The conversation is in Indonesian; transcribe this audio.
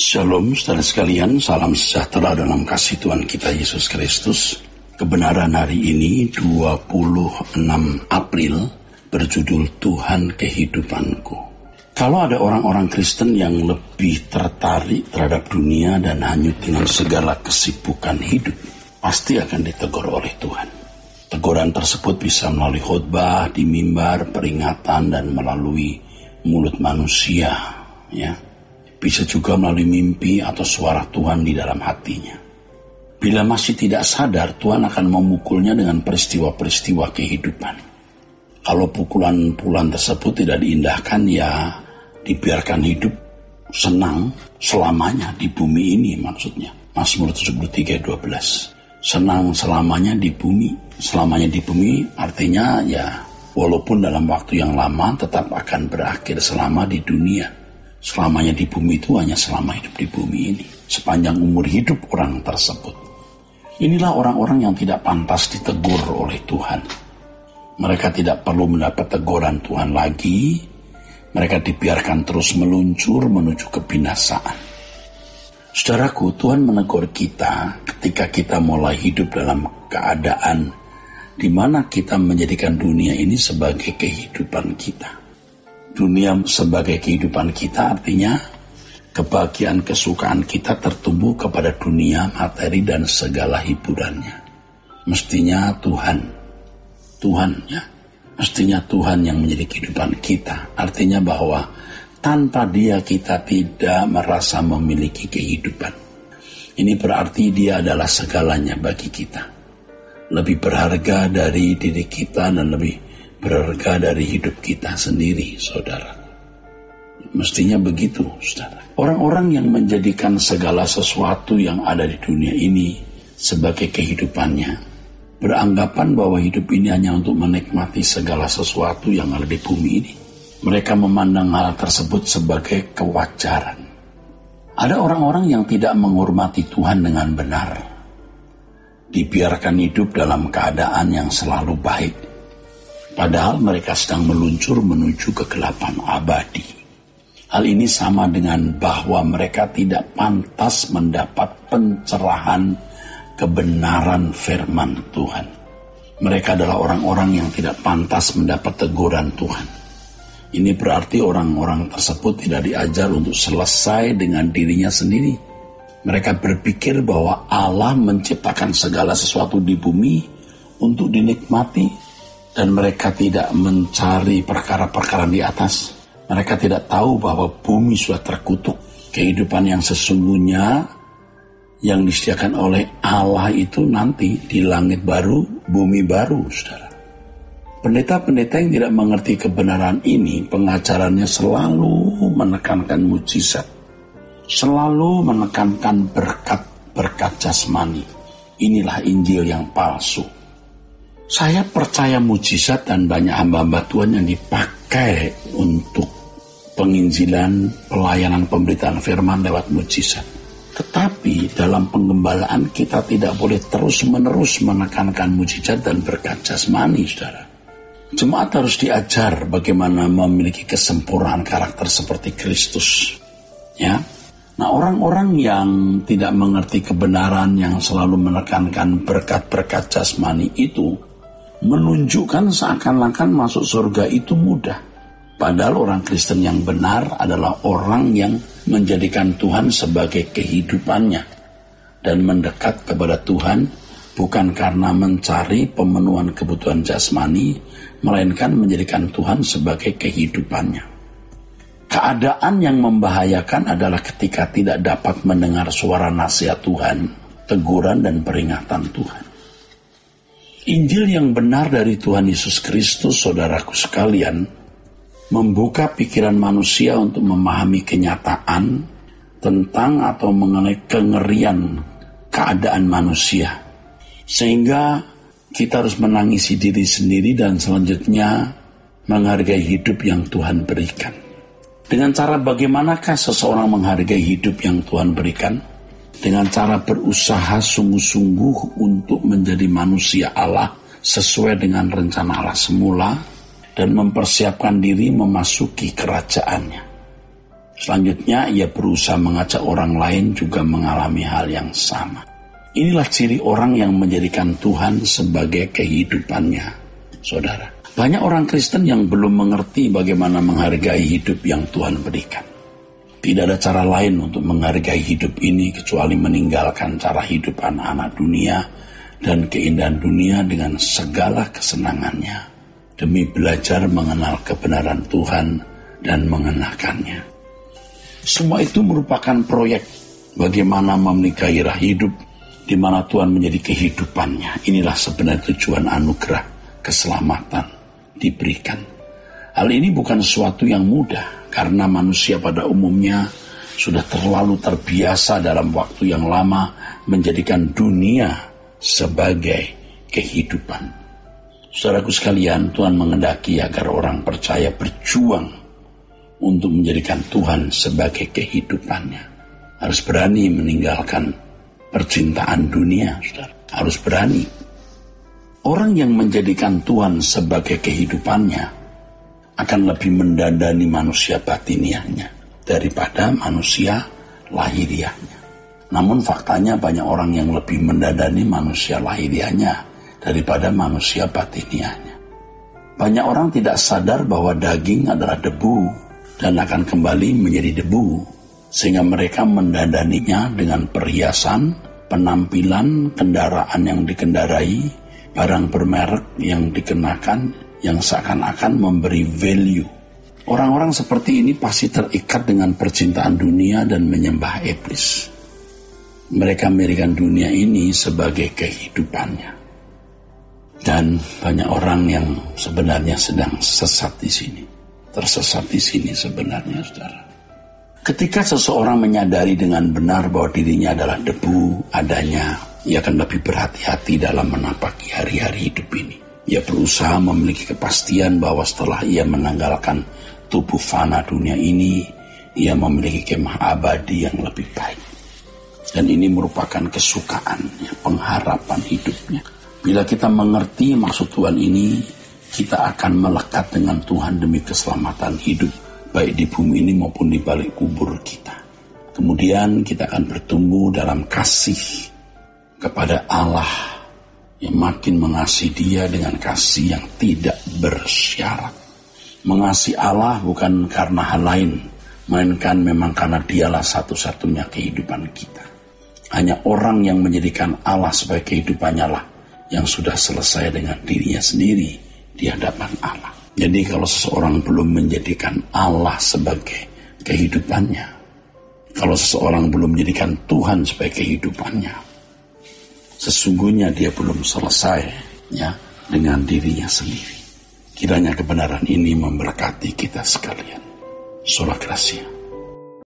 Shalom saudara sekalian, salam sejahtera dalam kasih Tuhan kita Yesus Kristus. Kebenaran hari ini 26 April berjudul Tuhan Kehidupanku. Kalau ada orang-orang Kristen yang lebih tertarik terhadap dunia dan hanyut dengan segala kesibukan hidup, pasti akan ditegur oleh Tuhan. Teguran tersebut bisa melalui khotbah, di mimbar, peringatan, dan melalui mulut manusia, ya. Bisa juga melalui mimpi atau suara Tuhan di dalam hatinya. Bila masih tidak sadar, Tuhan akan memukulnya dengan peristiwa-peristiwa kehidupan. Kalau pukulan-pukulan tersebut tidak diindahkan, ya dibiarkan hidup senang selamanya di bumi ini, maksudnya. Mazmur 73:12. Senang selamanya di bumi. Selamanya di bumi artinya ya walaupun dalam waktu yang lama tetap akan berakhir selama di dunia. Selamanya di bumi itu hanya selama hidup di bumi ini, sepanjang umur hidup orang tersebut. Inilah orang-orang yang tidak pantas ditegur oleh Tuhan. Mereka tidak perlu mendapat teguran Tuhan lagi. Mereka dibiarkan terus meluncur menuju kebinasaan. Saudaraku, Tuhan menegur kita ketika kita mulai hidup dalam keadaan di mana kita menjadikan dunia ini sebagai kehidupan kita. Dunia sebagai kehidupan kita artinya kebahagiaan, kesukaan kita tertumbuh kepada dunia, materi, dan segala hiburannya. Mestinya Tuhan ya, mestinya Tuhan yang menjadi kehidupan kita. Artinya bahwa tanpa Dia kita tidak merasa memiliki kehidupan. Ini berarti Dia adalah segalanya bagi kita. Lebih berharga dari diri kita dan lebih berharga dari hidup kita sendiri, saudara. Mestinya begitu, saudara. Orang-orang yang menjadikan segala sesuatu yang ada di dunia ini sebagai kehidupannya, beranggapan bahwa hidup ini hanya untuk menikmati segala sesuatu yang ada di bumi ini. Mereka memandang hal tersebut sebagai kewajaran. Ada orang-orang yang tidak menghormati Tuhan dengan benar. Dibiarkan hidup dalam keadaan yang selalu baik. Padahal mereka sedang meluncur menuju kegelapan abadi. Hal ini sama dengan bahwa mereka tidak pantas mendapat pencerahan kebenaran firman Tuhan. Mereka adalah orang-orang yang tidak pantas mendapat teguran Tuhan. Ini berarti orang-orang tersebut tidak diajar untuk selesai dengan dirinya sendiri. Mereka berpikir bahwa Allah menciptakan segala sesuatu di bumi untuk dinikmati, dan mereka tidak mencari perkara-perkara di atas. Mereka tidak tahu bahwa bumi sudah terkutuk. Kehidupan yang sesungguhnya yang disediakan oleh Allah itu nanti di langit baru, bumi baru, saudara. Pendeta-pendeta yang tidak mengerti kebenaran ini, pengajarannya selalu menekankan mujizat. Selalu menekankan berkat jasmani. Inilah Injil yang palsu. Saya percaya mujizat dan banyak hamba-hamba Tuhan yang dipakai untuk penginjilan, pelayanan, pemberitaan firman lewat mujizat. Tetapi dalam penggembalaan kita tidak boleh terus-menerus menekankan mujizat dan berkat jasmani, saudara. Jemaat harus diajar bagaimana memiliki kesempurnaan karakter seperti Kristus. Ya. Nah, orang-orang yang tidak mengerti kebenaran, yang selalu menekankan berkat-berkat jasmani itu, menunjukkan seakan-akan masuk surga itu mudah. Padahal orang Kristen yang benar adalah orang yang menjadikan Tuhan sebagai kehidupannya dan mendekat kepada Tuhan bukan karena mencari pemenuhan kebutuhan jasmani, melainkan menjadikan Tuhan sebagai kehidupannya. Keadaan yang membahayakan adalah ketika tidak dapat mendengar suara nasihat Tuhan, teguran dan peringatan Tuhan. Injil yang benar dari Tuhan Yesus Kristus, saudaraku sekalian, membuka pikiran manusia untuk memahami kenyataan tentang atau mengenai kengerian keadaan manusia. Sehingga kita harus menangisi diri sendiri dan selanjutnya menghargai hidup yang Tuhan berikan. Dengan cara bagaimanakah seseorang menghargai hidup yang Tuhan berikan? Dengan cara berusaha sungguh-sungguh untuk menjadi manusia Allah sesuai dengan rencana Allah semula dan mempersiapkan diri memasuki kerajaannya. Selanjutnya, ia berusaha mengajak orang lain juga mengalami hal yang sama. Inilah ciri orang yang menjadikan Tuhan sebagai kehidupannya, saudara. Banyak orang Kristen yang belum mengerti bagaimana menghargai hidup yang Tuhan berikan. Tidak ada cara lain untuk menghargai hidup ini kecuali meninggalkan cara hidup anak-anak dunia dan keindahan dunia dengan segala kesenangannya, demi belajar mengenal kebenaran Tuhan dan mengenakannya. Semua itu merupakan proyek bagaimana memenuhi gairah hidup di mana Tuhan menjadi kehidupannya. Inilah sebenarnya tujuan anugerah keselamatan diberikan. Hal ini bukan sesuatu yang mudah karena manusia pada umumnya sudah terlalu terbiasa dalam waktu yang lama menjadikan dunia sebagai kehidupan. Saudaraku sekalian, Tuhan menghendaki agar orang percaya berjuang untuk menjadikan Tuhan sebagai kehidupannya. Harus berani meninggalkan percintaan dunia, saudara. Harus berani. Orang yang menjadikan Tuhan sebagai kehidupannya akan lebih mendandani manusia batiniahnya daripada manusia lahiriahnya. Namun faktanya banyak orang yang lebih mendandani manusia lahiriahnya daripada manusia batiniahnya. Banyak orang tidak sadar bahwa daging adalah debu dan akan kembali menjadi debu, sehingga mereka mendandaninya dengan perhiasan, penampilan, kendaraan yang dikendarai, barang bermerek yang dikenakan, yang seakan-akan memberi value. Orang-orang seperti ini pasti terikat dengan percintaan dunia dan menyembah iblis. Mereka menjadikan dunia ini sebagai kehidupannya. Dan banyak orang yang sebenarnya sedang sesat di sini. Tersesat di sini sebenarnya, saudara. Ketika seseorang menyadari dengan benar bahwa dirinya adalah debu adanya, ia akan lebih berhati-hati dalam menapaki hari-hari hidup ini. Ia berusaha memiliki kepastian bahwa setelah ia menanggalkan tubuh fana dunia ini, ia memiliki kemah abadi yang lebih baik. Dan ini merupakan kesukaannya, pengharapan hidupnya. Bila kita mengerti maksud Tuhan ini, kita akan melekat dengan Tuhan demi keselamatan hidup, baik di bumi ini maupun di balik kubur kita. Kemudian kita akan bertumbuh dalam kasih kepada Allah yang makin mengasihi Dia dengan kasih yang tidak bersyarat. Mengasihi Allah bukan karena hal lain, melainkan memang karena Dialah satu-satunya kehidupan kita. Hanya orang yang menjadikan Allah sebagai kehidupannya lah yang sudah selesai dengan dirinya sendiri di hadapan Allah. Jadi kalau seseorang belum menjadikan Allah sebagai kehidupannya, kalau seseorang belum menjadikan Tuhan sebagai kehidupannya, sesungguhnya dia belum selesai ya dengan dirinya sendiri. Kiranya kebenaran ini memberkati kita sekalian. Sola Gracia.